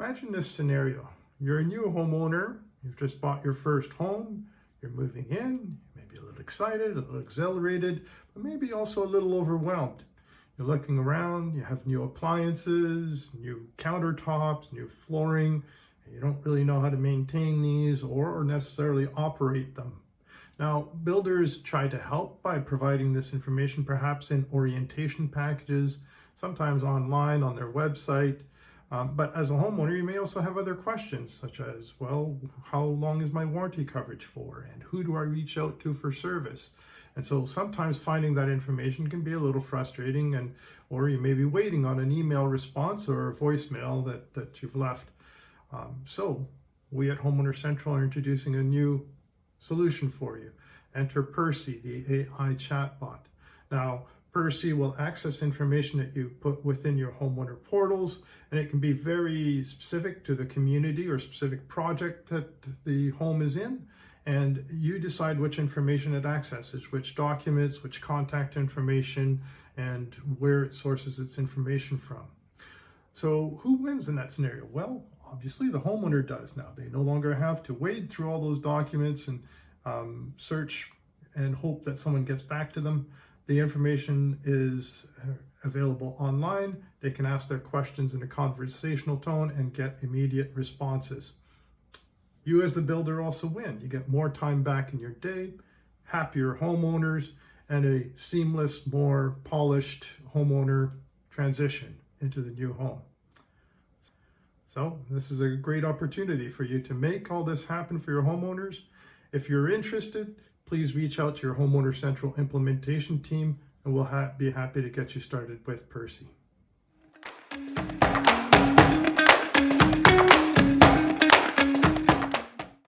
Imagine this scenario. You're a new homeowner, you've just bought your first home, you're moving in, maybe a little excited, a little exhilarated, but maybe also a little overwhelmed. You're looking around, you have new appliances, new countertops, new flooring, and you don't really know how to maintain these or necessarily operate them. Now, builders try to help by providing this information perhaps in orientation packages, sometimes online on their website. But as a homeowner, you may also have other questions such as, well, how long is my warranty coverage for? And who do I reach out to for service? And so sometimes finding that information can be a little frustrating, or you may be waiting on an email response or a voicemail that you've left. So we at Homeowner Central are introducing a new solution for you. Enter Percy, the AI chatbot. Now, Percy will access information that you put within your homeowner portals, and it can be very specific to the community or specific project that the home is in. And you decide which information it accesses, which documents, which contact information, and where it sources its information from. So who wins in that scenario? Well, obviously the homeowner does now. They no longer have to wade through all those documents and search and hope that someone gets back to them. The information is available online. They can ask their questions in a conversational tone and get immediate responses. You as the builder also win. You get more time back in your day, happier homeowners, and a seamless, more polished homeowner transition into the new home. So this is a great opportunity for you to make all this happen for your homeowners. If you're interested, please reach out to your Homeowner Central implementation team, and we'll be happy to get you started with Percy.